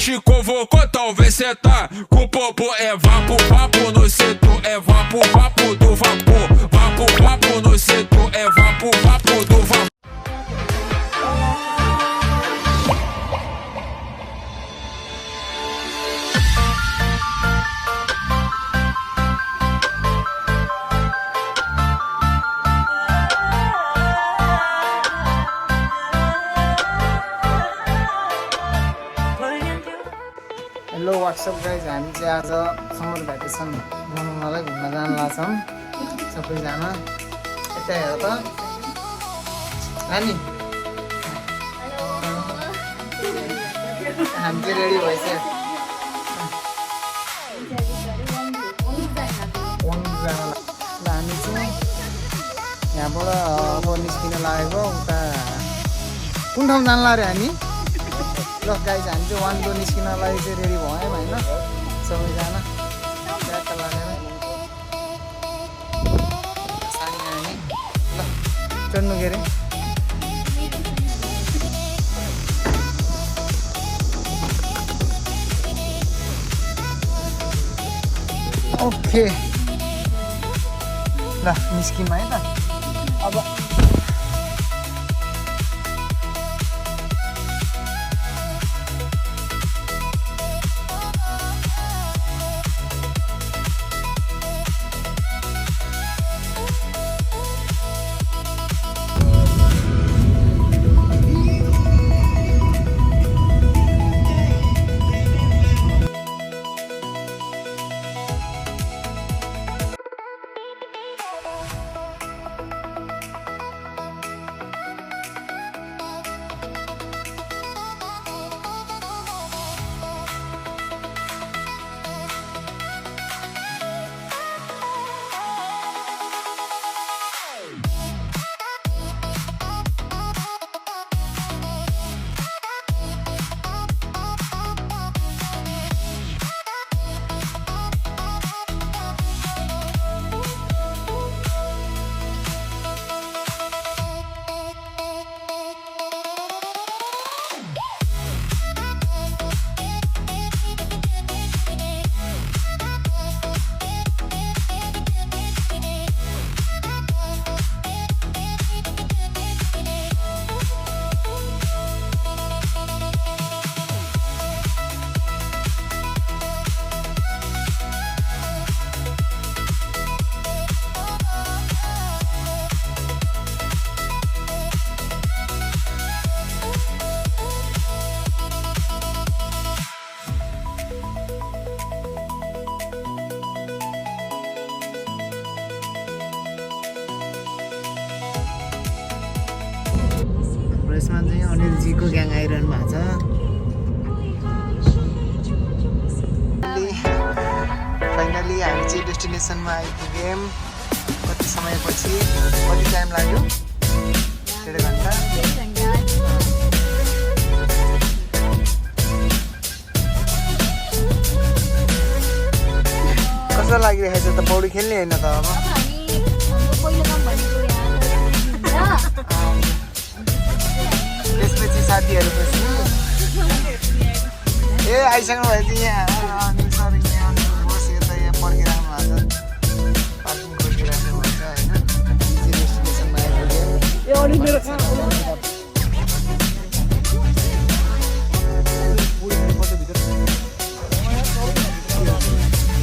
Te convocou, então vem sentar. Com o popo é vapo, vapo no setor. É vapo, vapo do vapor. Vapo, vapo no setor. É vapo, vapo do vapor. Hello what's up guys, हामी चाहिँ आज summer vacation बनाउनलाई घुम्न जान लाग्छौँ सबैजना। यता हेर त नानी, हामी चाहिँ रेडी भइसक्यो हामी चाहिँ यहाँबाट अब निस्किन लागेको। उता कुन ठाउँ जान लाग्यो हामी? ल गाइज, हामी चाहिँ वानको निस्किनलाई चाहिँ रेडी भयौँ होइन सबैजना। ब्यागका लागेर सानी हामी ल चढ्नु के अरे। ओके ल निस्कियौँ है त अब। यसमा चाहिँ अनिलजीको ग्याङ आइरहनु भएको छ। फाइनली हामी चाहिँ डेस्टिनेसनमा आइपुग्यौँ। कति समयपछि, कति टाइम लाग्यो? 1.5 घन्टा। कस्तो लागिरहेछ त? पौडी खेल्ने होइन त अब? त्यसपछि साथीहरू पछि ए आइसक्नु भयो त यहाँ। अनि सर यहाँ बस यता यहाँ पर्खिरहनु भएको छ, पार्किङ खोजिरहनु भएको छ होइन। डेस्टिनेसनमा आइपुग्यो।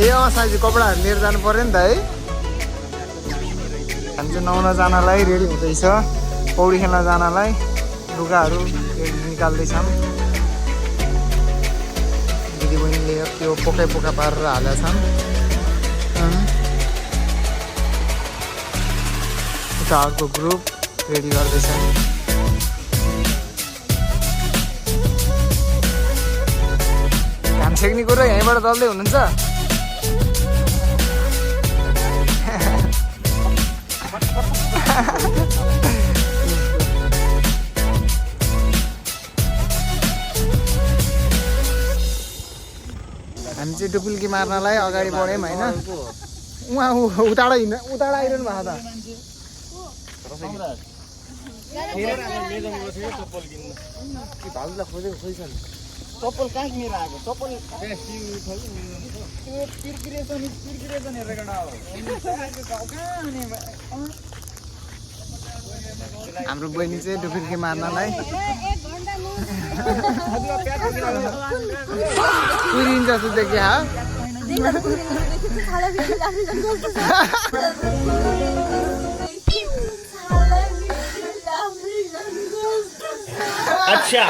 ए साइज कपडाहरू लिएर जानु पर्यो नि त है। हामी चाहिँ नुहाउन जानलाई रेडी हुँदैछ, पौडी खेल्न जानलाई लुगाहरू निकाल्दैछौँ। दिदीबहिनीले त्यो पोका पारेर हालेका छन्। उता अर्को ग्रुप रेडी गर्दैछन्। घाम छेक्ने कुरो यहीँबाट दल्दै हुनुहुन्छ। हामी चाहिँ डुबुल्की मार्नलाई अगाडि बढ्यौँ होइन। उहाँ उताबाट आइरहनु भएको त। चप्पल कहाँ किनेर आएको चप्पल त्यो किर्किरेछन् हेरेर गडा हाम्रो बहिनी चाहिँ डुबुल्की मार्नलाई कुरिन जस्तो देखिया अच्छा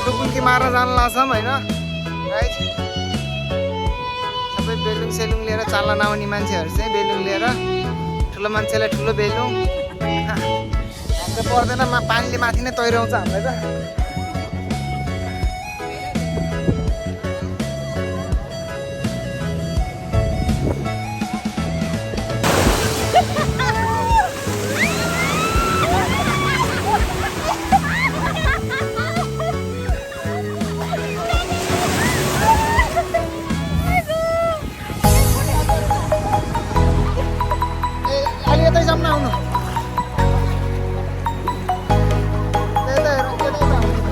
डुबुल्की मार्न जान लाग्छौँ होइन राइट सबै बेलुङ सेलुङ लिएर चाल्न नआउने मान्छेहरू चाहिँ बेलुङ लिएर ठुलो मान्छेलाई ठुलो बेलुङ हाम्रो पर्दैन पानीले माथि नै तैराउँछ हामीलाई त यतै जाऊँ न आउनु त्यतै हेर त्यतै जाऊँ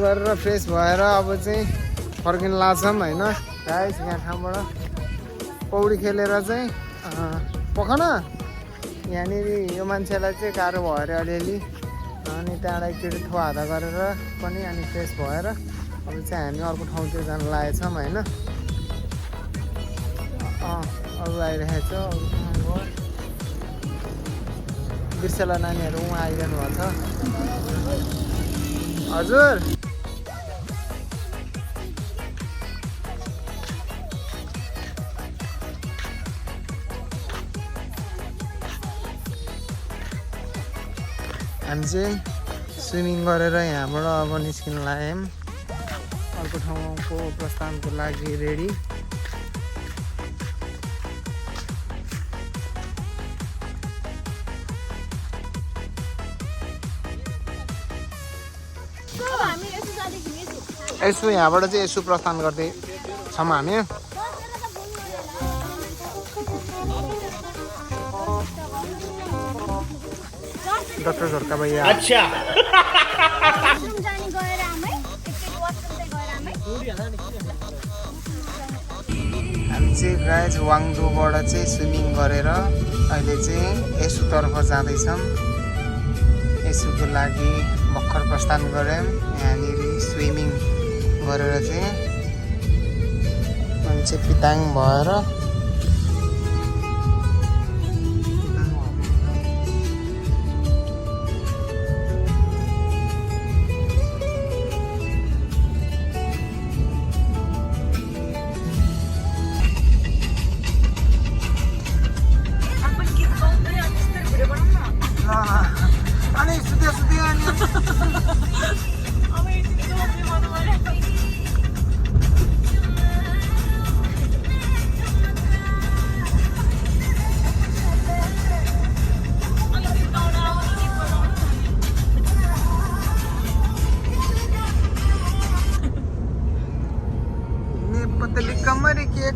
गरेर फ्रेस भएर अब चाहिँ फर्किन लाग्छौँ होइन गाइस। यहाँ ठाउँबाट पौडी खेलेर चाहिँ पखन यहाँनिर यो मान्छेलाई चाहिँ गाह्रो भयो अरे अलिअलि अनि त्यहाँबाट एकचोटि थोहाधा गरेर पनि अनि फ्रेस भएर अब चाहिँ हामी अर्को ठाउँतिर जान लागेछौँ होइन। अरू आइरहेको छ बिर्सेला नानीहरू उहाँ आइरहनु भएको छ। हजुर हामी चाहिँ स्विमिङ गरेर यहाँबाट अब निस्किन लाग्यौँ अर्को ठाउँको प्रस्थानको लागि रेडी। यसो यहाँबाट चाहिँ यसो प्रस्थान गर्दैछौँ हामी। डक्टर झर्का भैया अच्छा हामी चाहिँ गाइज वाङदोबाट चाहिँ स्विमिङ गरेर अहिले चाहिँ यसुतर्फ जाँदैछौँ। यसुको लागि भर्खर प्रस्थान गऱ्यौँ। यहाँनिर स्विमिङ गरेर चाहिँ मान्छे पिताङ भएर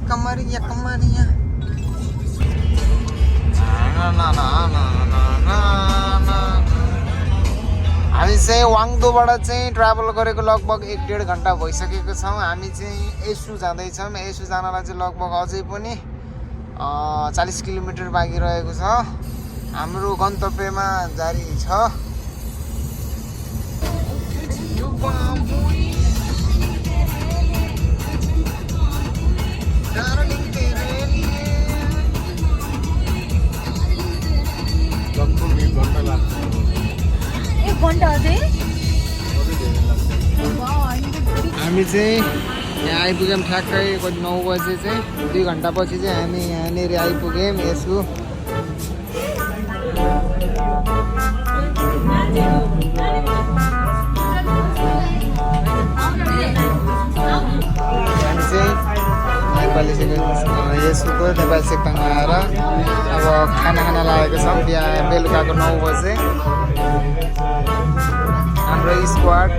कमरिया हामी चाहिँ वाङदोबाट चाहिँ ट्राभल गरेको लगभग 1-1.5 घन्टा भइसकेको छौँ। हामी चाहिँ यसु जाँदैछौँ। यसु जानलाई चाहिँ लगभग अझै पनि 40 किलोमिटर बाँकी रहेको छ। हाम्रो गन्तव्यमा जारी छ। हामी चाहिँ यहाँ आइपुग्यौँ ठ्याक्कै 9 बजे चाहिँ 2 घन्टापछि चाहिँ हामी यहाँनिर आइपुग्यौँ। यसो हामी चाहिँ नेपाली यसोको नेपाली सेक्टरमा आएर अब खाना लागेको छौँ। बिहान बेलुकाको 9 बजे हाम्रो स्क्वाड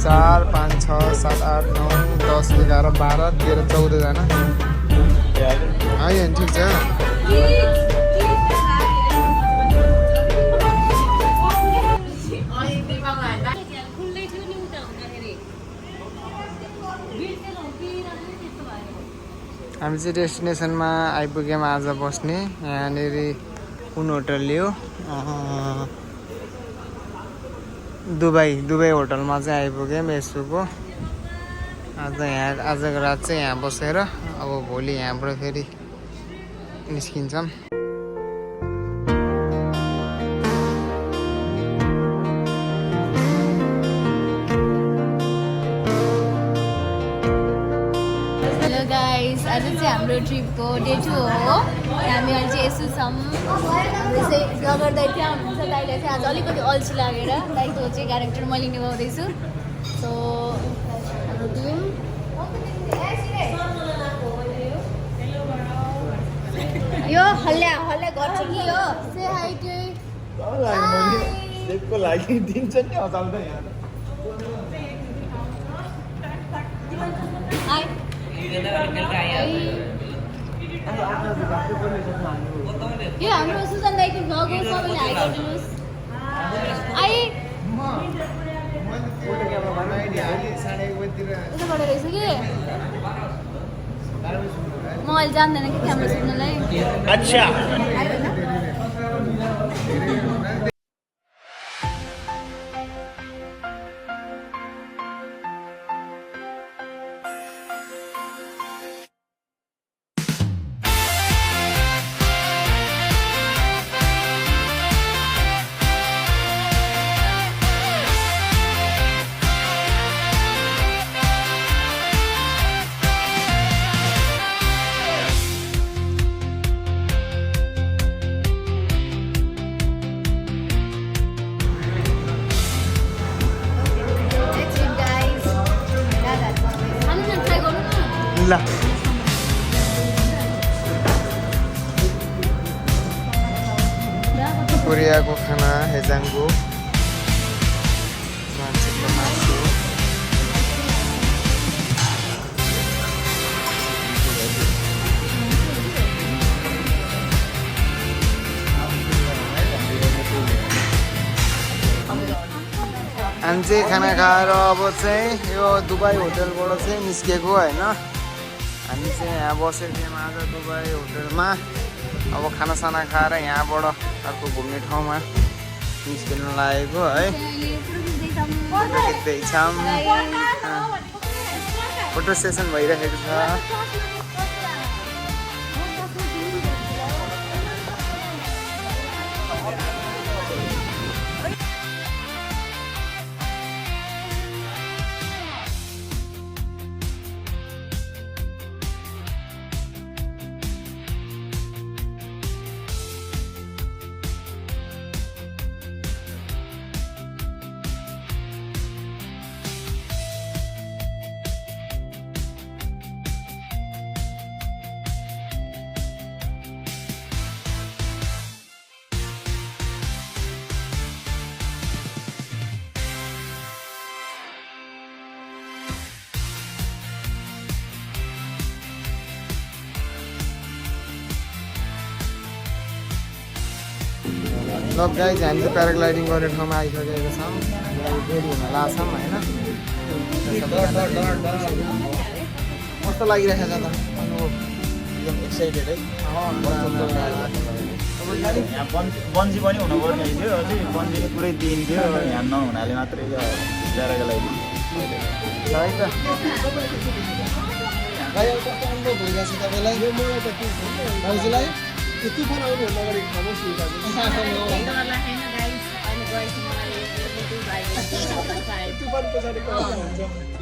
4, 5, 6, 7, 8, 9, 10, 11, 12, 13, 14 जना आयो नि ठिक छ। हामी चाहिँ डेस्टिनेसनमा आइपुग्यौँ आज बस्ने। यहाँनिर कुन होटल लियो दुबई होटलमा चाहिँ आइपुग्यौँ यसोको। आजको रात चाहिँ यहाँ बसेर अब भोलि यहाँबाट फेरि निस्किन्छौँ। आज चाहिँ हाम्रो ट्रिपको डे 2 हो। हामी अहिले चाहिँ यसो छौँ। हाम्रो चाहिँ ब्लगर दाइ त्यहाँ हुनुहुन्छ। दाइलाई चाहिँ आज अलिकति अल्छी लागेर दाइको चाहिँ क्यारेक्टर मैले निभाउँदैछु। सो हाम्रो टिम यो हल्ला गर्छ कि यो से हाई को लागि दिन्छ नि हचाउँदै यहाँ यो हाम्रो सुजन दाइको भ्लग हो। सबैले हाई गरिदिनुहोस्। यताबाट रहेछ कि म अहिले जान्दैन कि क्यामेरा सुन्नलाई अच्छा ल कोरियाको खाना हेजाङको मान्छेको मासु हामी चाहिँ खाना खाएर अब चाहिँ यो दुबई होटलबाट चाहिँ निस्केको होइन हामी चाहिँ यहाँ बसेको थियौँ आज दुबई होटलमा अब खानासाना खाएर यहाँबाट अर्को घुम्ने ठाउँमा निस्किनु लागेको है फोटो खिच्दैछौँ फोटो सेसन भइरहेको छ ल गाइज हामी चाहिँ प्याराग्लाइडिङ गर्ने ठाउँमा आइसकेका छौँ रेडी हुन लाग्छौँ होइन कस्तो लागिरहेको छ त अनुभव एकदम एक्साइटेड है बन्जी पनि हुनुपर्ने थियो अझै बन्जी पुरै दिइन्थ्यो यहाँ नहुनाले मात्रै प्याराग्लाइडिङ है त भाइ अब कस्तो अनुभव भइरहेको छ तपाईँलाई भाउजूलाई तुफान आउनुभन्दा अगाडि खानुहोस्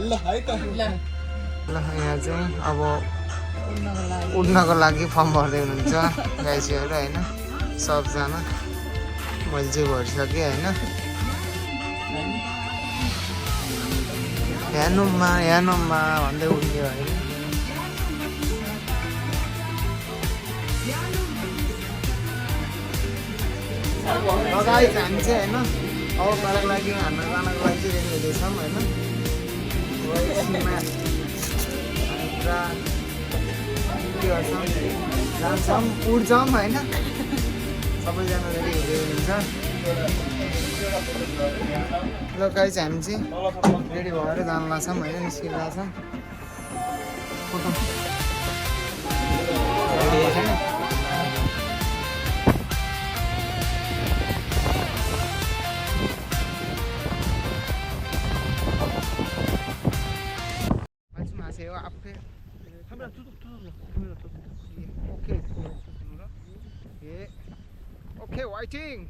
ल है त ल यहाँ चाहिँ अब उड्नको लागि फर्म भर्दै हुनुहुन्छ गाइजहरू होइन सबजना मैले चाहिँ भरिसकेँ होइन यानुममा भन्दै उड्ने होइन गाइज हामी चाहिँ होइन अब प्याराग्लाइडिङ हान्न जानको लागि चाहिँ रेडी हुँदैछौँ होइन जान्छौँ उड्छौँ होइन सबैजना रेडी हुँदै हुनुहुन्छ ल गाइज हामी चाहिँ रेडी भएर जानु लाग्छौँ होइन निस्किनु लाग्छौँ फोटो रेडी छैन Okay, waiting.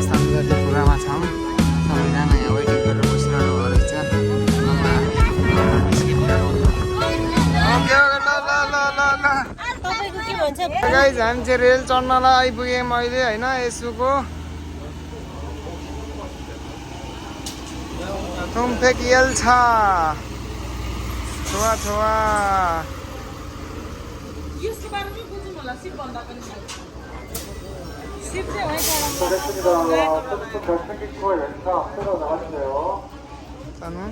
प्रस्थान गर्ने कुरामा छौँ सबैजना यहाँ वेटिङ गरेर बसिरहनु भएको रहेछ गाइज हामी चाहिँ रेल चढ्नलाई आइपुग्यौँ अहिले होइन यसुको थुम्फेक येल्छा छुवा छुवा सानो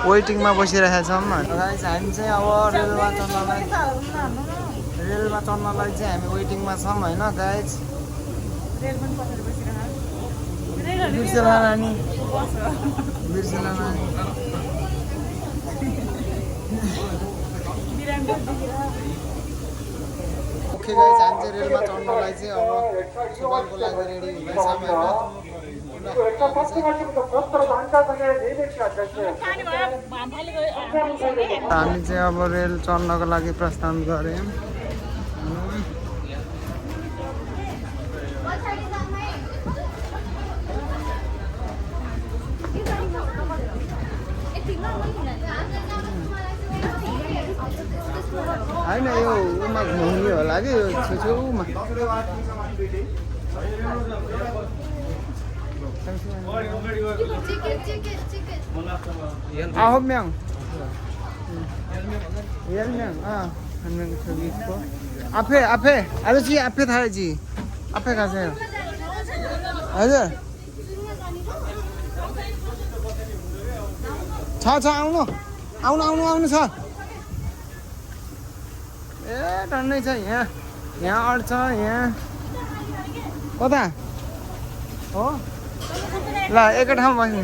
वेटिङमा बसिरहेका छौँ गाइस हामी चाहिँ अब रेलमा चढ्नलाई चाहिँ हामी वेटिङमा छौँ होइन गाइस बिर्सेला नानी बिर्सेला नानी ओके गाइस हामी चाहिँ रेलमा चढ्नलाई चाहिँ अब सुबालको लागि रेडी हुँदैछौँ होइन हामी चाहिँ अब रेल चढ्नको लागि प्रस्थान गऱ्यौँ होइन यो उमा घुम्ने होला कि यो छेउछेउमा Ahomyang. Yelmyang. 한명 저기 있고. 앞에. 아저씨 앞에 타야지. 앞에 가세요. 아저씨. 자, 아우노 사. ए टन्नै छ यहाँ अड्छ यहाँ कता हो ल एकै ठाउँमा बस्नु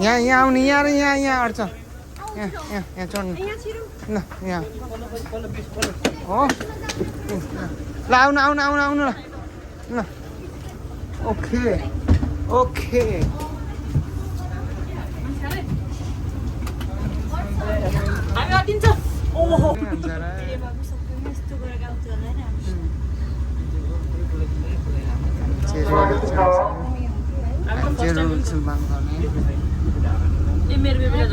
यहाँ आउने यहाँ र यहाँ अड्छ यहाँ चढ्नु ल यहाँ हो ल आउनु ल ओके हामी अटिन्छ ओहो मेरो बेबीले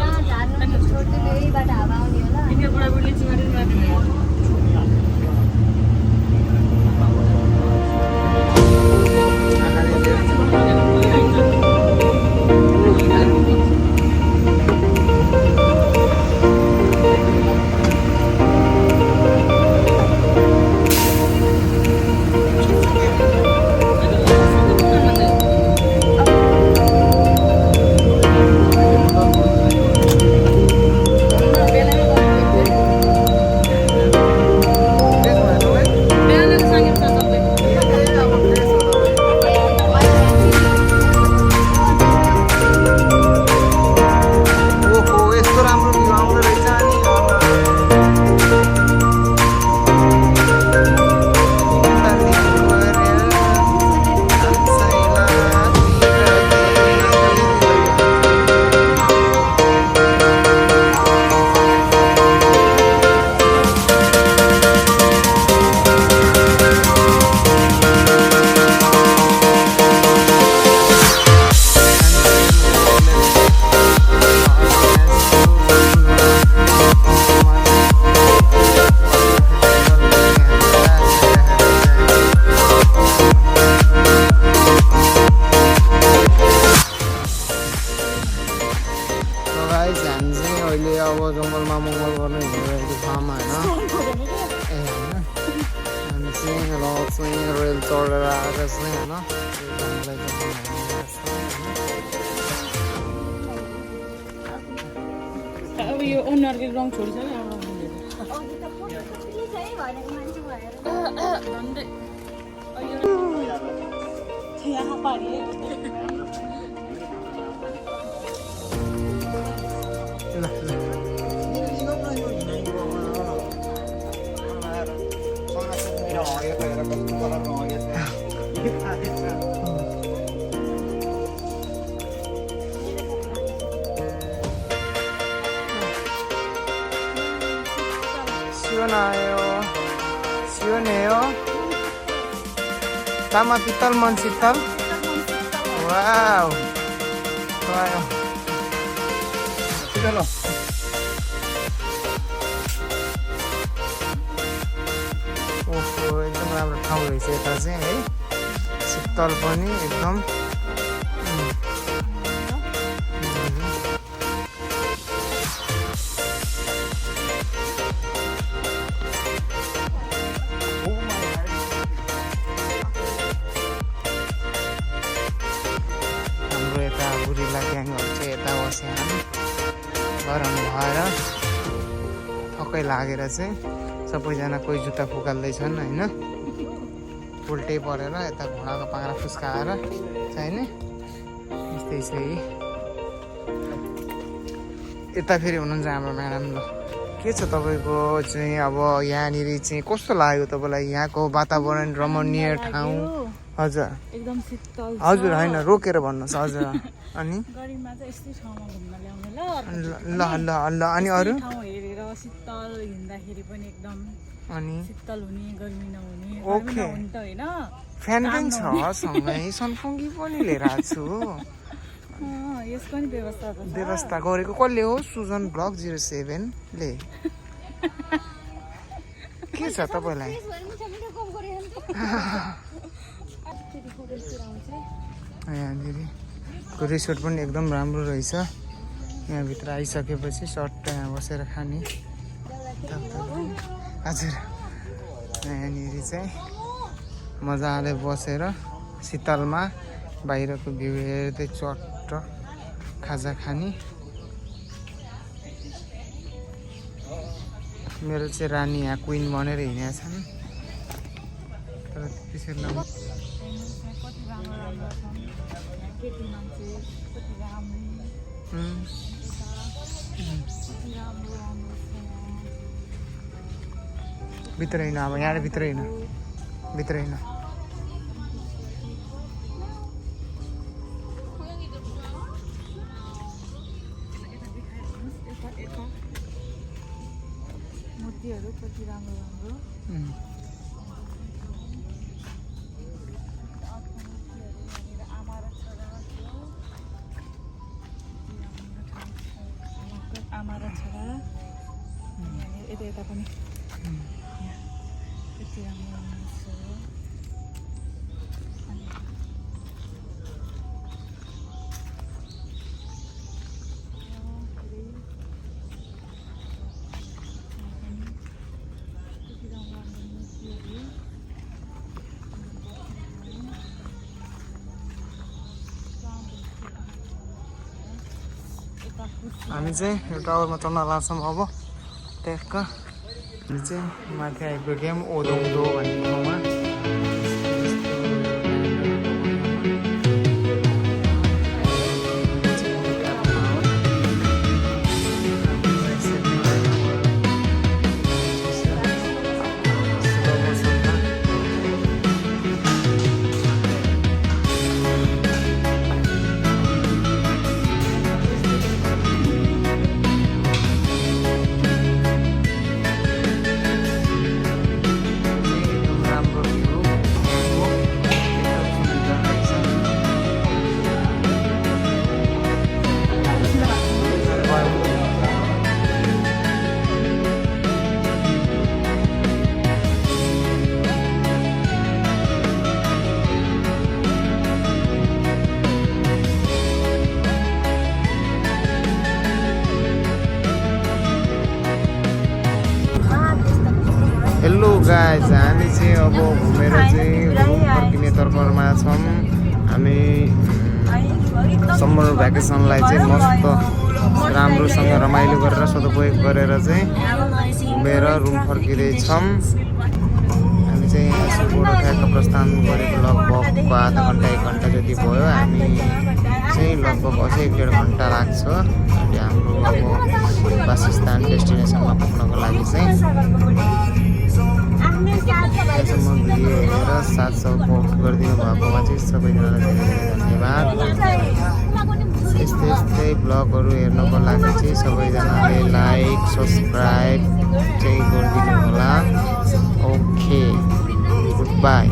छोड्दैबाट हावा आउने होला तिम्रो बुढाबुढीले चिमारी जङ्गलमा मङ्गल गर्ने हिँडिरहेको ठाउँमा होइन ए होइन हामी चाहिँ रेल चढेर आएर चाहिँ होइन अब यो अनुहारको रङ छोडिसक्यो यहाँ पारी आयो सियोनेयो तामा पित्तल मन शीतल वाउ आयो चलो ओहो एकदम राम्रो ठाउँ रहेछ यता चाहिँ है शीतल पनि एकदम हाम्रो यता बुढीला ग्याङहरू चाहिँ यता बस्या गरम भएर थकै लागेर चाहिँ सबैजना कोही जुत्ता फुकाल्दैछन् होइन उल्टै परेर यता घोडाको पाङ्रा फुस्काएर चाहिने यस्तै छ है यता फेरि हुनुहुन्छ हाम्रो म्याडम ल के छ तपाईँको चाहिँ अब यहाँनिर चाहिँ कस्तो लाग्यो तपाईँलाई यहाँको वातावरण रमणीय ठाउँ हजुर एकदम शीतल हजुर होइन रोकेर भन्नुहोस् हजुर अनि गरिबमा चाहिँ यस्तै ठाउँमा घुम्न ल्याउने ल ल ल अनि अरू ठाउँ हेरेर शीतल हिँड्दाखेरि पनि एकदम अनि शीतल हुने गर्मी नहुने ओके। हुने त होइन फ्यान पनि छ सँगै सनफुङ्गी पनि लिएर आएको छु यसको नि व्यवस्था त छ। व्यवस्था गरेको कसले हो सुजन ब्लक 07 ले के छ तपाईँलाई यहाँनिरको रिसोर्ट पनि एकदम राम्रो रहेछ यहाँभित्र आइसकेपछि सट्ट यहाँ बसेर खाने हजुर यहाँनिर चाहिँ मजाले बसेर शीतलमा बाहिरको भ्यू हेर्दै चट्ट खाजा खाने मेरो चाहिँ रानी यहाँ क्विन बनेर हिँडेका छन् तर त्यसरी कति राम्रो राम्रो छन् केटी मान्छे कति राम्रो कति राम्रो राम्रो छ भित्र हिँड अब यहाँ भित्र हिँड भित्र हिँड मूर्तिहरू कति राम्रो राम्रो आमा र छोरा आमा र छोरा यता यता पनि कति राम्रो राम्रो छ हामी चाहिँ यो टावरमा चढ्न लाग्छौँ अब ट्याक्क हामी चाहिँ माथि आइपुग्यौँ ओदौदो भन्ने ठाउँमा हेलो गाइज हामी चाहिँ अब घुमेर चाहिँ रुम फर्किने तर्फमा छौँ हामी समर भ्याकेसनलाई चाहिँ मस्त राम्रोसँग रमाइलो गरेर सदुपयोग गरेर चाहिँ घुमेर रुम फर्किँदैछौँ हामी चाहिँ यहाँ सुबाट ठ्याक्क प्रस्थान गरेको लगभग आधा घन्टा 1 घन्टा जति भयो हामी चाहिँ लगभग अझै 1.5 घन्टा लाग्छ अनि हाम्रो अब वासस्थान डेस्टिनेसनमा पुग्नको लागि चाहिँ यहाँसम्म भिडियो हेरेर 700 पोस्ट गरिदिनु भएकोमा चाहिँ सबैजनालाई धेरै धेरै धन्यवाद यस्तै यस्तै ब्लगहरू हेर्नको लागि चाहिँ सबैजनाले लाइक सब्सक्राइब चाहिँ गरिदिनु होला। Okay good by.